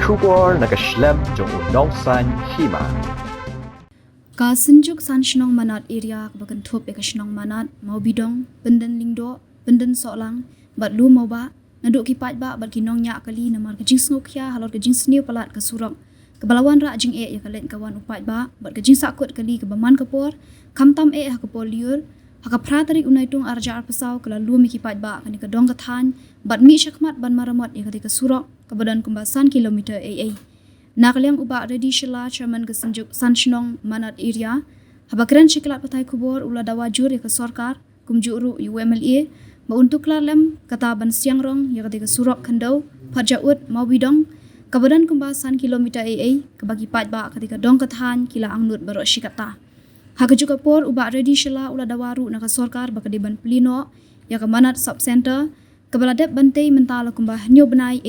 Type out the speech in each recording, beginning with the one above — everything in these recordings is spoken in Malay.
Shubor nakaslem jong unongsan hima. Ka senjuk san shnong manat area bagan thop eka shnong manat mau bidong benden lingdo benden solang bat lu mau ba naduk ki pat ba bat kinong nya kali namar ka jing snok ya halor ka jing sniu palat ka surok kebalawan ra jing ya kalen kawan upat ba bat ka jing sakut kali ke baman kapor kamtam ha kapor liur ha ka pratarik unai tung arja pesau kala lu mi ki pat ba kani ka dong ka than bat mi syakmat ban maramot ya ka surok ke badan kumbasan kilometer Nakaliang uba ready shila chairman ke senjuk sanshnong manat area habakran shiklat patai kubor ula dawajur ya ke sorkar kumjuru UMLA ma untuk lalem kata ban siang rong ya ketika surok kandau pajaut mau bidong kabadan kumbasan kilometer ke bagi pat ba ketika dong kethan kila angnut barok shikata haka juga por uba ready shila ula dawaru na ke sorkar bakadiban pelino ya ke manat sub center kebaladep bantai mentala kumbah nyo benai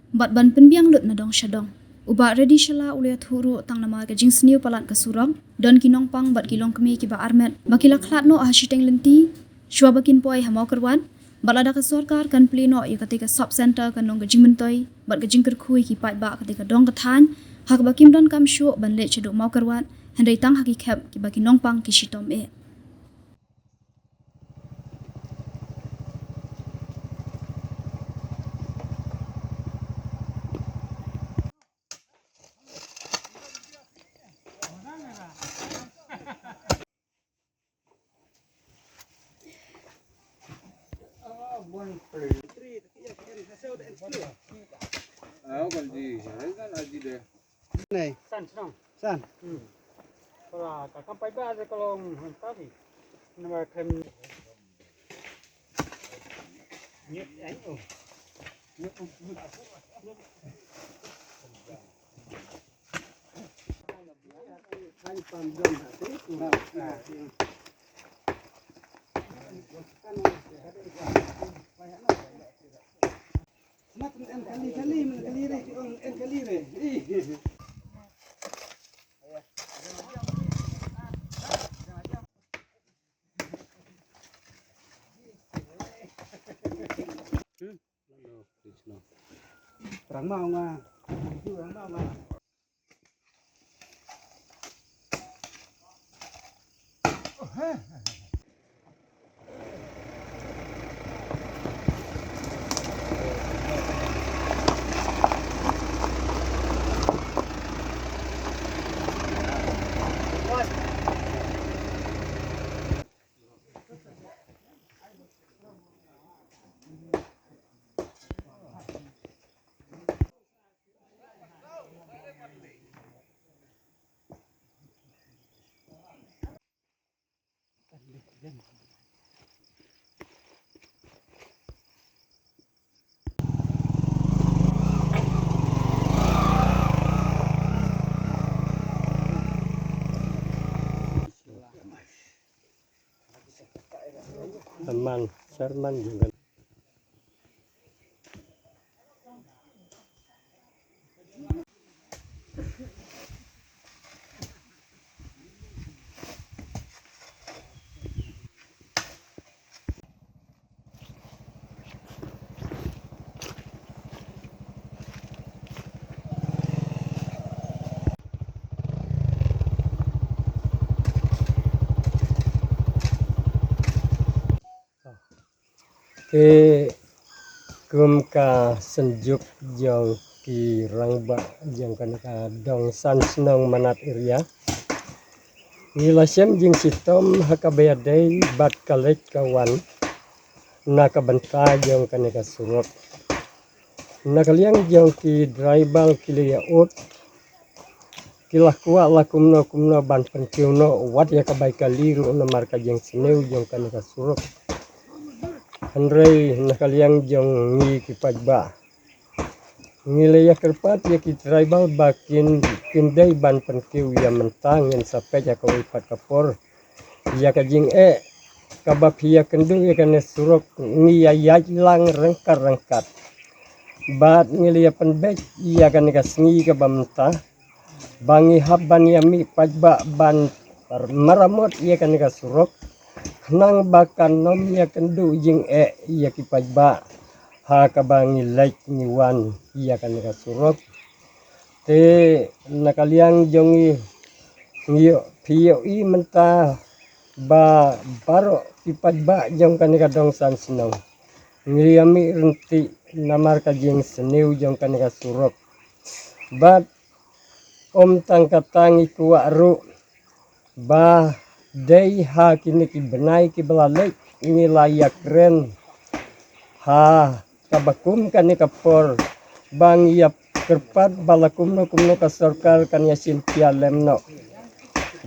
bat ban penbiang lut na dong syadong Uba ready shala uliat huru tang nama ke jing sniu palat ke surang don kinong pang bat kilong kemi ki ba armet bakila khlat no hashiteng lenti shwa bakin poi hamau kerwan balada ke sorkar kan pleno ya ketika sub center kan nong ke jing mentoi bat ke jing kerkhui ki pat ba ketika dong kethan hak bakim don kam shu ban le cheduk mau kerwan hendai tang haki khap ki ba kinong pang ki shitom Này, san. Kalau kakak pai ada kalau hentak ni, nama kan nyet ayo. Perang mau nggak? Perang mau nggak? Teman, Sherman juga. Ke kumka senjuk jong ki rangba jong kanaka dong san snong manat area nilasem jing sitom hakabayadai bat kalek kawan nakabanta jong kanaka surok nakaliang jong ki dribal kilia ut kilah kuat lah kumno ban penkiuno wat ya kabai kaliru na marka jeng seneu jong kanaka surok Andrei nakaliang jong ngi ki pajba ngile ya kerpat ya ki tribal bakin kindai ban penkiu ya mentang yang sampai ya kau ipat kapor ya kajing kabab ya kendu ya kane surok ngi ya lang rengkat bat ngile ya penbek ya kane kasngi ka bamta bangi habban ya mi pajba ban maramot ya kane surok nang bakan nom ya kendu jing ya kipaj ba ha kabangi like ni wan ya kan ka surok te nakaliang jongi ngiyo piyo I menta ba baro kipat ba jong kanika dong san sinong ngriami renti namar ka jeng seniu jong kanika surok bat om tangkatang iku aru ba dei ha kini ki benai ki belalek ini layak keren ha kabakum kanika por bang ia kerpat balakum no kumno ka sarkar kan ya silpia lemno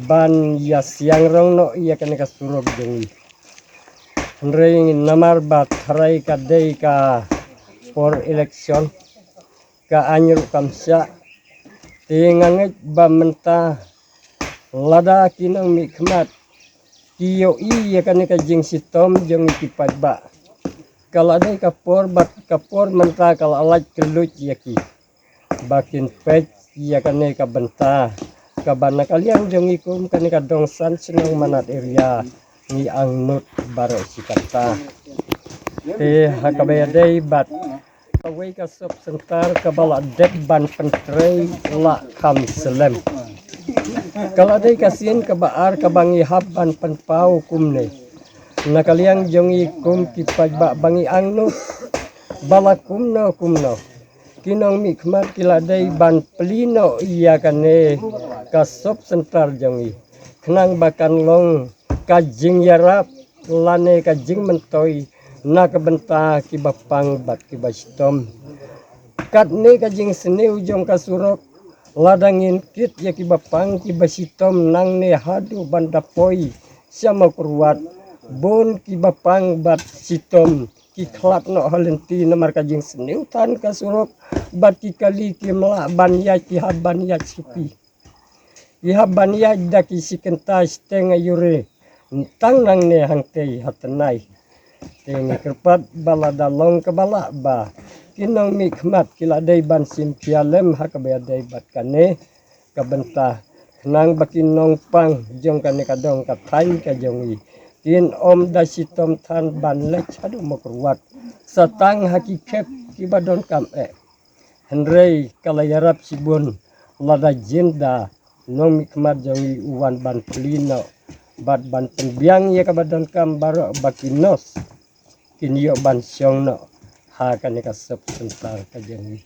ban ya siang rong no ia kanika surok jengi ring namar bat harai ka dei ka for election ka anyur kamsa tinganget ba menta lada kinang mikmat kiyo iya kanika jing sitom jeng ikipat ba kalau ada kapor bat kapor menta kalau alat kelut yaki bakin pet iya kanika benta kabana kalian jeng ikum kanika dongsan senang manat area ni angnut baro sikata hakabayadai bat away ka sop sentar kabala dek ban pentrei la kam selem kalau ada kasihin kebaar kebangi habban penpau kumne nakaliang jongi kum kipat ba bangi angnut bala kumno kinong mikmat kiladai ban pelino iya kane kasop sentar jongi kenang bakan long kajing yarap lane kajing mentoi na kebenta kibapang bat kibastom kat ne kajing seniu jong kasurok ladangin kit ya kibapang kibasitom nang ne hadu bandapoi siama kurwat bon kibapang bat sitom kiklat no halenti namar kajing seniu tan kasurok bat kikali kimla banya kihaban ya supi kihaban ya daki sikenta steng yure tang nang ne hangtei hatenai tengi kerpat bala dalong kebala ba kinong mikmat kiladai ban simpialem hakabayadai bat kane kabenta kenang bakinong pang jong kane kadong katain kajongi kin om da sitom tan ban lek hadu makruat satang hakikep kibadon kam henrei kalayarap sibun lada jinda nong mikmat jongi uwan ban pelino bat ban penbiang ya kabadon kam baro bakinos kinyo ban syong no ha kanika sep sentar kajengi